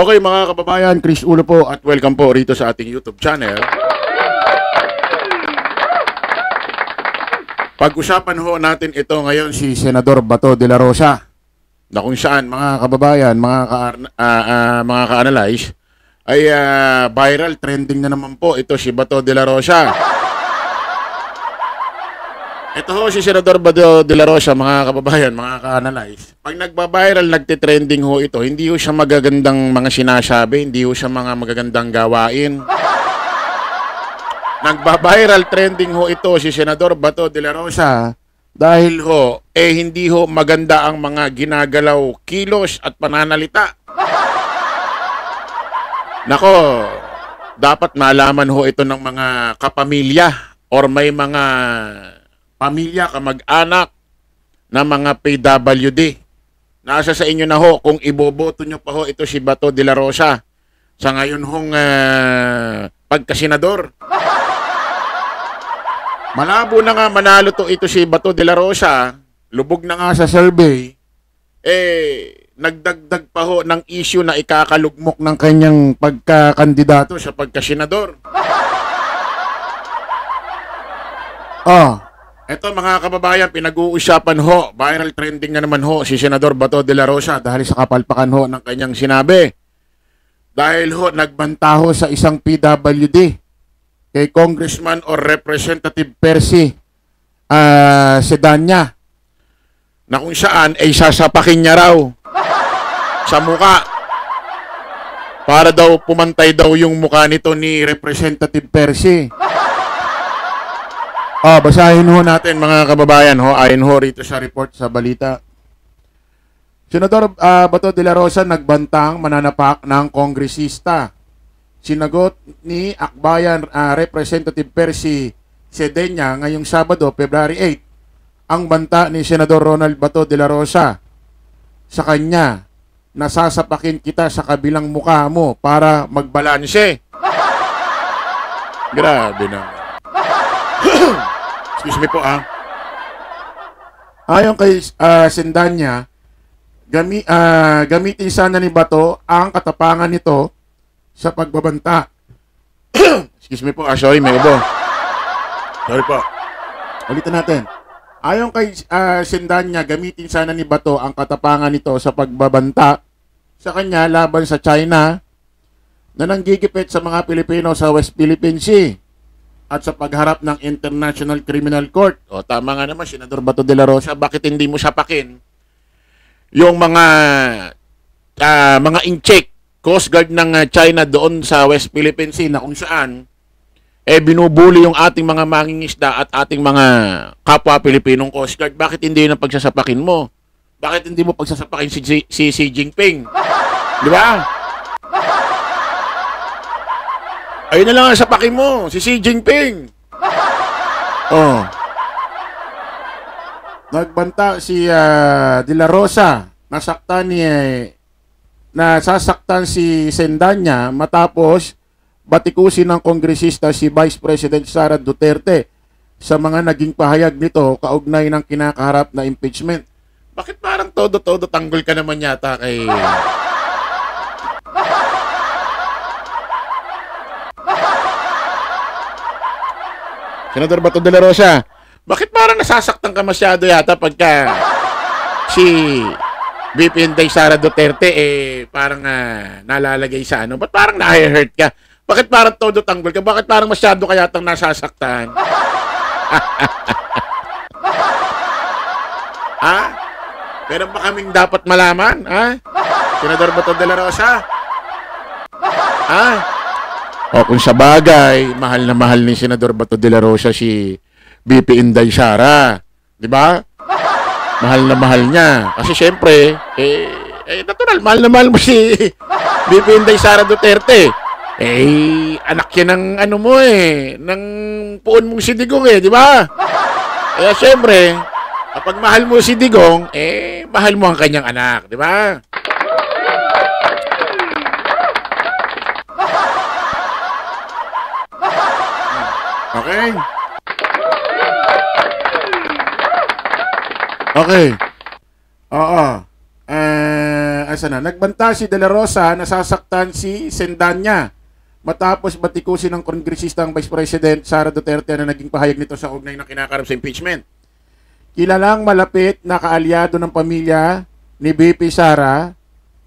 Okay mga kababayan, Chris Ulo po at welcome po rito sa ating YouTube channel. Pag-usapan ho natin ito ngayon si Senador Bato de la Rosa, na kung saan mga kababayan, mga ka-analyze, ay viral trending na naman po ito si Bato de la Rosa. Ito ho si Senador Bato de la Rosa, mga kababayan, mga ka-analyze. Pag nagba-viral, nagtitrending ho ito, hindi ho siya magagandang mga sinasabi, hindi ho siya mga magagandang gawain. Nagba-viral trending ho ito si Senador Bato de la Rosa dahil ho, hindi ho maganda ang mga ginagalaw, kilos at pananalita. Nako, dapat malaman ho ito ng mga kapamilya or may mga pamilya, kamag-anak na mga PWD. Nasa sa inyo na ho kung iboboto nyo pa ho ito si Bato de la Rosa sa ngayon hong pagkasenador. Malabo na nga manalo to ito si Bato de la Rosa, lubog na nga sa survey, nagdagdag pa ho ng issue na ikakalugmok ng kanyang pagkakandidato sa pagkasenador. Eto mga kababayan, pinag-uusapan ho, viral trending na naman ho si Senador Bato de la Rosa dahil sa kapalpakan ho ng kanyang sinabi. Dahil ho, nagbanta ho sa isang PWD kay Congressman or Representative Percy Sedanya na kung saan ay sasapakin niya raw sa muka para daw pumantay daw yung muka nito ni Representative Percy. Basahin ho natin mga kababayan ho, ayon ho rito sa report sa balita. Senador Bato de la Rosa nagbantang mananapak ng kongresista. Sinagot ni Akbayan Representative Percy Sedenya ngayong Sabado, February 8, ang banta ni Senador Ronald Bato de la Rosa sa kanya, nasasapakin kita sa kabilang mukha mo para magbalanse. Grabe naman. Excuse me po Ayon kay Sedanya, gamitin sana ni Bato ang katapangan nito sa pagbabanta. Excuse me po, sorry, may ubo. Sorry po. Ulitin natin. Ayon kay Sedanya, gamitin sana ni Bato ang katapangan nito sa pagbabanta sa kanya laban sa China na nanggigipit sa mga Pilipino sa West Philippine Sea at sa pagharap ng International Criminal Court. Tama nga naman, Senador Bato de la Rosa, bakit hindi mo sapakin yung mga in-check Coast Guard ng China doon sa West Philippine Sea na kung saan binubuli yung ating mga mangingisda at ating mga kapwa Pilipinong Coast Guard. Bakit hindi yun ang pagsasapakin mo? Bakit hindi mo pagsasapakin si Xi Jinping? Di ba? Ayun na lang ang sapakin mo, si Xi Jinping. Nagbanta si De la Rosa, nasasaktan si Sedanya matapos batikusin ng kongresista si Vice President Sara Duterte sa mga naging pahayag nito kaugnay ng kinakaharap na impeachment. Bakit parang todo-todo tanggol ka naman yata kay Senador Bato de la Rosa? Bakit parang nasasaktan ka masyado yata pagka si VP Inday Sara Duterte parang nalalagay sa ano? Ba't parang na-hurt ka? Bakit parang todo tanggol ka? Bakit parang masyado ka yatang nasasaktan? Meron ba kaming dapat malaman? Senador Bato de la Rosa? Kung sa bagay, mahal na mahal ni Senador Bato de la Rosa si VP Inday Sara. Di ba? Mahal na mahal niya. Kasi syempre, natural, mahal na mahal mo si VP Inday Sara Duterte. Anak yan ng ano mo ng puon mong si Digong di ba? Kaya syempre, kapag mahal mo si Digong, mahal mo ang kanyang anak, di ba? Okay? Okay. Oo. As Nasaan na? Nagbanta si De La Rosa na sasaktan si Sendanya matapos batikusin ng kongresistang Vice President Sara Duterte na naging pahayag nito sa ugnay ng kinakarap sa impeachment. Kilalang malapit na kaalyado ng pamilya ni BP Sara,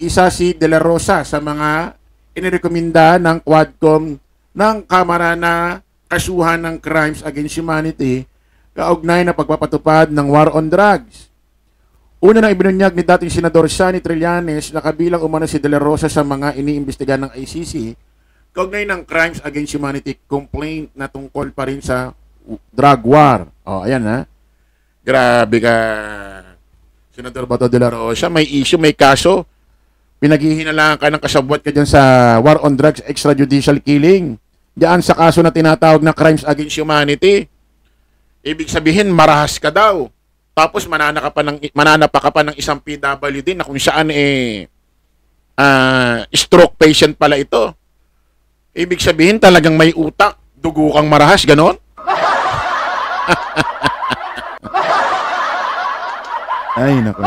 isa si De La Rosa sa mga inirekomenda ng Quadcom ng Kamara na kasuhan ng Crimes Against Humanity kaugnay na pagpapatupad ng War on Drugs. Una nang ibinunyag ni dating Senador Sonny Trillanes na kabilang umano si De La Rosa sa mga iniimbestigahan ng ICC kaugnay ng Crimes Against Humanity complaint na tungkol pa rin sa drug war. O, ayan ha. Grabe ka, Senador Bato De La Rosa. May issue, may kaso. Pinaghihinalaan ka ng kasabwat ka dyan sa war on drugs, extrajudicial killing. Diyan sa kaso na tinatawag na Crimes Against Humanity. Ibig sabihin, marahas ka daw. Tapos mananapa ka pa ng isang PWD na kung saan stroke patient pala ito. Ibig sabihin talagang may utak, dugo kang marahas, ganon? Ay, naku.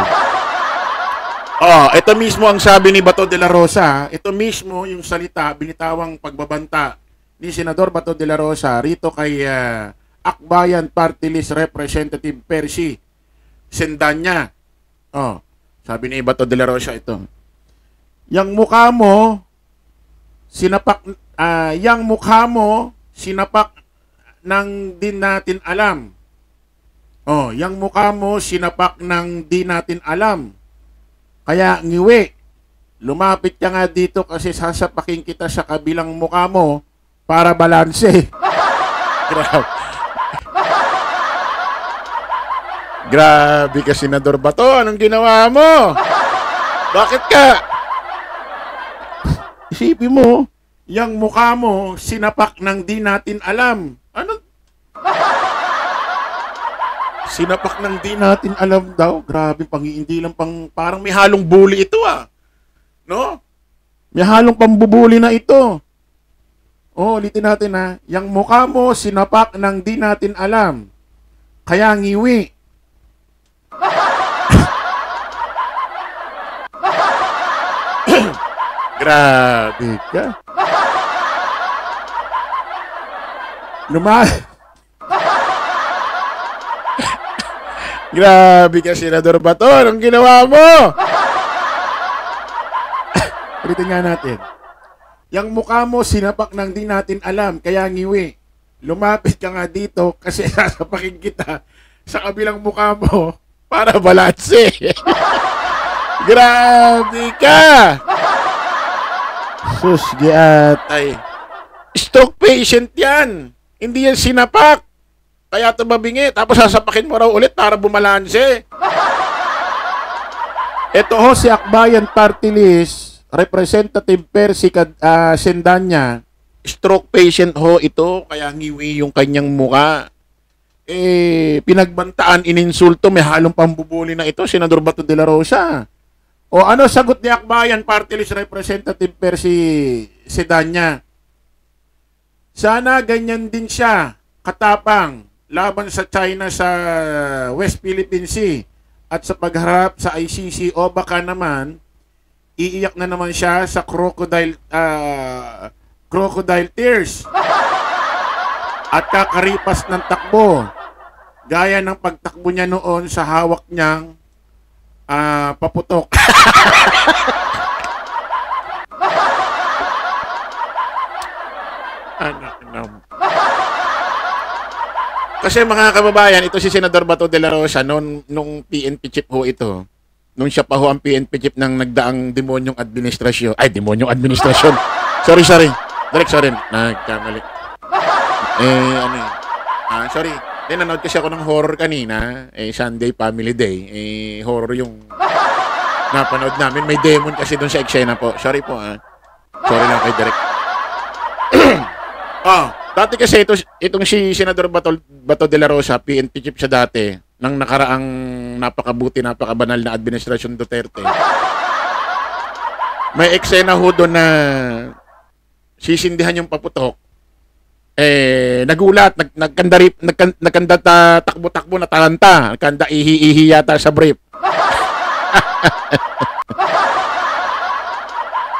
Oh, ito mismo ang sabi ni Bato de la Rosa. Ito mismo yung salita, binitawang pagbabanta ni Senador Bato de la Rosa rito kay Akbayan Party List Representative Percy Sendanya. Oh, sabi ni Bato de la Rosa ito. Yang mukha mo sinapak ng di natin alam. Oh, yang mukha mo sinapak ng di natin alam. Kaya ngiwi, lumapit ka nga dito kasi sasapakin kita sa kabilang mukha mo para balanse. Grabe. Grabe ka, Senador Bato. Anong ginawa mo? Bakit ka? Isipin mo, yung mukha mo, sinapak ng di natin alam. Ano? Sinapak ng di natin alam daw. Grabe, hindi lang parang may halong bully ito No? May halong pambubuli na ito. Oh, ulitin natin Yung mukha mo, sinapak ng di natin alam. Kaya ngiwi. Grabe ka. Grabe ka, Senador Bato. Anong ginawa mo? Ulitin nga natin. Yang mukha mo, sinapak ng di natin alam, kaya ngiwi. Lumapit ka nga dito kasi sasapakin kita sa kabilang mukha mo para balanse. Grabe ka! Sus, giatay. Stroke patient yan. Hindi yan sinapak. Kaya tumabingi. Tapos sasapakin mo raw ulit para bumalanse. Ito ho si Akbayan Party List, Representative Percy Sendanya. Stroke patient ho ito. Kaya ngiwi yung kanyang muka. Pinagbantaan, ininsulto, may halong pambubuli na ito, Senador Bato de la Rosa. O ano sagot ni Akbayan Party List Representative Percy Sendanya? Sana ganyan din siya, katapang, laban sa China sa West Philippine Sea at sa pagharap sa ICC, o baka naman, iiyak na naman siya sa crocodile tears at kakaripas ng takbo. Gaya ng pagtakbo niya noon sa hawak niyang paputok. Anak nam. Kasi mga kababayan, ito si Senador Bato de la Rosa nung PNP chief ho ito. Nung siya pa ho ang PNP chief ng nagdaang demonyong administrasyon. Ay, demonyong administrasyon. Sorry. Direct, sorry. Nagkamali. Sorry. Nanonood kasi ako ng horror kanina. Sunday Family Day. Horror yung napanood namin. May demon kasi doon sa eksena po. Sorry po Sorry lang kay Direct. Dati kasi itong si Senador Bato de la Rosa, PNP chief siya dati, ng nakaraang napakabuti, napakabanal na administrasyon Duterte. May eksena ho doon na sisindihan yung paputok. Nagulat, nagkanda takbo-takbo na talanta, nagkanda ihi-ihi yata sa brief.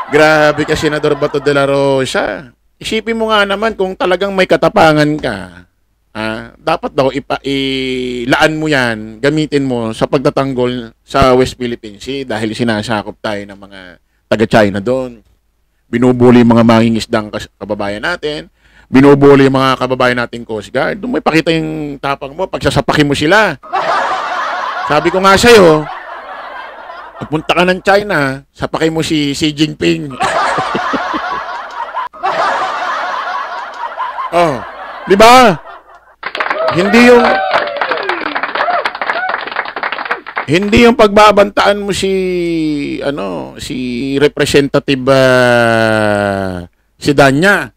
Grabe ka, Senador Bato de la Rosa. Isipin mo nga naman kung talagang may katapangan ka. Dapat daw ilaan mo yan, gamitin mo sa pagtatanggol sa West Philippine Sea dahil sinasakop tayo ng mga taga-China doon. Binubuli yung mga mangingisdang kababayan natin. Binubuli yung mga kababayan nating Coast Guard. Doon may pakita yung tapang mo, pagsasapakin mo sila. Sabi ko nga sa'yo, pagpunta ka ng China, sapakin mo si Xi Jinping. Oh, di ba? Hindi yung pagbabantaan mo si Representative Sidanya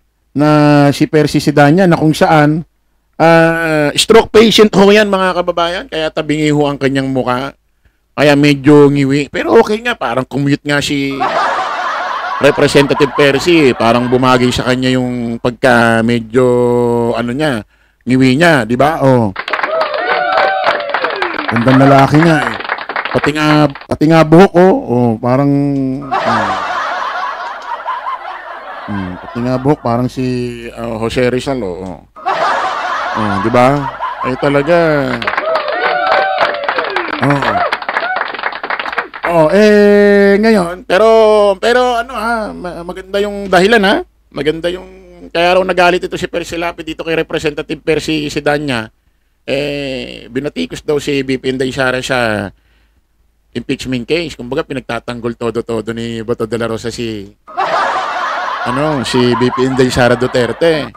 si Percy Sidanya na kung saan stroke patient ho yan mga kababayan, kaya tabingi ho ang kanyang muka. Kaya medyo ngiwi. Pero okay nga, parang commute nga si Representative Percy. Parang bumagay sa kanya yung pagka medyo, ngiwi niya, di ba? Oh. Gandang lalaki nga eh. Pati nga buhok, oh. Parang, pati nga buhok, parang si Jose Rizal, oh. Oh, di ba? Ay talaga. Ngayon, pero maganda yung dahilan Maganda yung kaya raw nagalit ito si Percy Lapid dito kay Representative Percy Sidanya. Binatikos daw si BP Inday Sara sa impeachment case. Kumbaga pinagtatanggol todo-todo ni Bato de la Rosa si BP Inday Sara Duterte.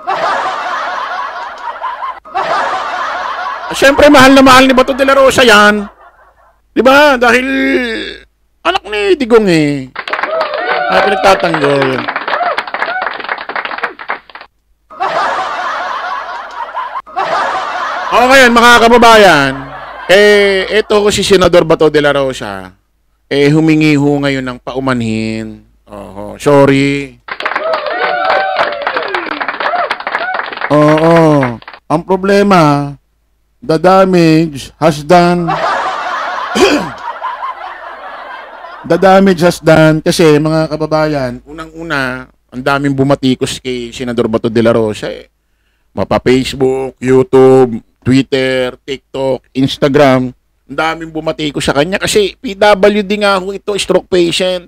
Siyempre mahal na mahal ni Bato de la Rosa 'yan. 'Di ba? Dahil anak ni Digong pinagtatanggol. O ngayon, mga kababayan, ito ko si Senador Bato de la Rosa, humingi ho ngayon ng paumanhin. Sorry. Oo. Ang problema, the damage has done. The damage has done kasi mga kababayan, unang-una, ang daming bumatikos kay Senador Bato de la Rosa Mapa Facebook, YouTube, Twitter, TikTok, Instagram, ang daming bumatikos sa kanya kasi PWD nga ho ito, stroke patient.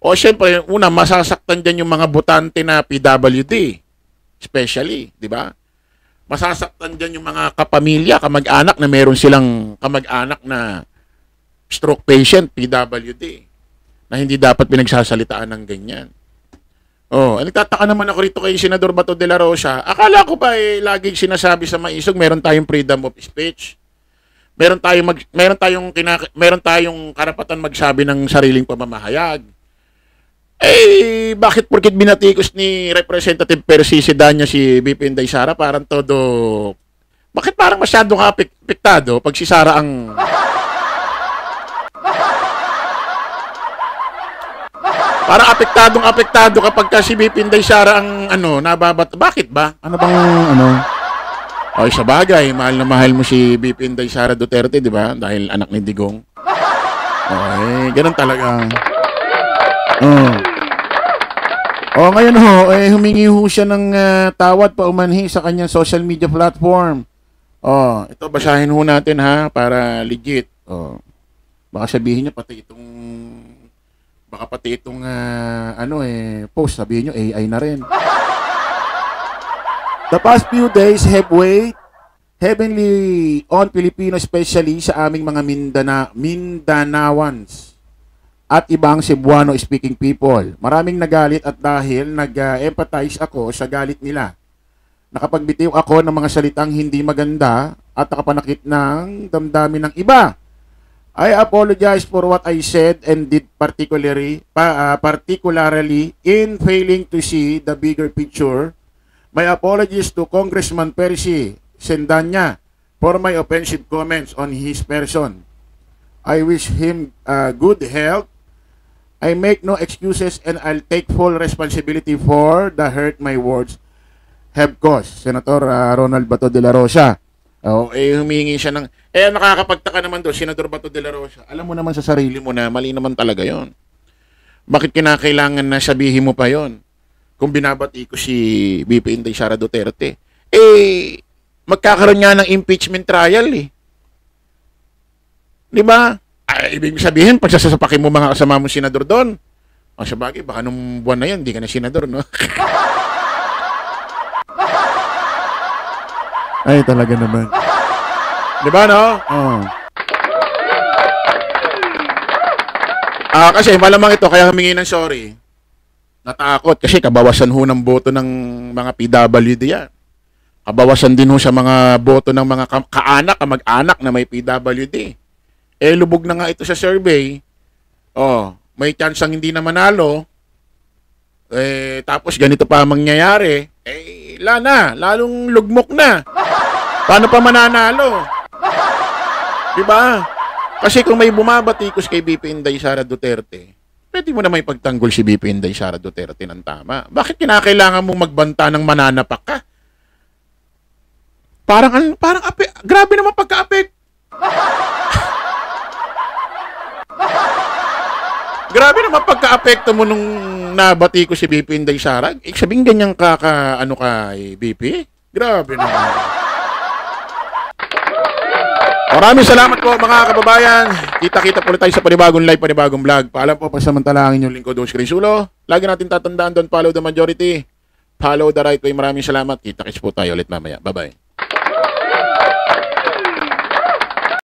O syempre, una, masasaktan dyan yung mga botante na PWD, especially, di ba? Masasaktan dyan yung mga kapamilya, kamag-anak na meron silang kamag-anak na stroke patient, PWD, na hindi dapat pinagsasalitaan ng ganyan. Nagtataka naman ako rito kay Senador Bato de la Rosa. Akala ko pa laging sinasabi sa maisog, meron tayong freedom of speech. Meron tayong karapatan magsabi ng sariling pamamahayag. Bakit porkit binatikos ni Representative Percy Sidanya si BP Inday Sara, parang bakit parang masyadong apektado pag si Sara ang parang apektado kapag si BP Inday Sara ang nababat. Bakit ba? Ano bang sa bagay, mahal na mahal mo si BP Inday Sara Duterte, di ba? Dahil anak ni Digong. Ganun talaga. Ngayon humingi ho siya ng tawad paumanhi sa kanyang social media platform. Ito basahin ho natin para legit. Baka sabihin niya pati itong post, sabihin nyo, AI na rin. The past few days have weighed heavily on Filipino, especially sa aming mga Mindanawans at ibang Cebuano-speaking people. Maraming nagalit at dahil nag-empathize ako sa galit nila. Nakapagbitiw ako ng mga salitang hindi maganda at nakapanakit ng damdamin ng iba. I apologize for what I said and did particularly in failing to see the bigger picture. My apologies to Congressman Percy Sidanya for my offensive comments on his person. I wish him good health. I make no excuses and I'll take full responsibility for the hurt my words have caused. Senator Ronald Bato de la Rosa. Humingi siya ng nakakapagtaka naman doon, Senador Bato de la Rosa. Alam mo naman sa sarili mo na mali naman talaga yon. Bakit kinakailangan na sabihin mo pa yon? Kung binabati ko si VP Inday Sara Duterte. Eh, magkakaroon nga ng impeachment trial eh. Di ba? Ay, ibig sabihin, pagsasapakin mo mga kasama mong senador doon. O sa bagay, baka nung buwan na yan, hindi ka na senador, no? Ay, talaga naman. Di ba, no? Oh. Kasi malamang ito, kaya humingi ng sorry. Natakot kasi kabawasan ho ng boto ng mga PWD yan. Kabawasan din ho sa mga boto ng mga kaanak, kamag-anak na may PWD. Eh, lubog na nga ito sa survey. Oh, may chance ang hindi na manalo. Eh, tapos ganito pa mangyayari. Eh, lalong lugmok na. Paano pa mananalo? Diba? Kasi kung may bumabatikos kay BP Inday Sara Duterte, pwede mo na may pagtanggol si BP Inday Sara Duterte ng tama. Bakit kinakailangan mong magbanta ng mananapak ka? Parang grabe naman pagka-apek. Grabe naman pagka-apekto mo nung nabati ko si BP Inday Sara. Sabihin ganyan ano ka, BP? Grabe naman. Maraming salamat po mga kababayan. Kita-kita po ulit tayo sa panibagong live, panibagong vlog. Paalam po, pasamantalangin yung lingkod Dos Crisulo. Lagi natin tatandaan, don't follow the majority. Follow the right way. Maraming salamat. Kita-kits po tayo ulit mamaya. Bye-bye.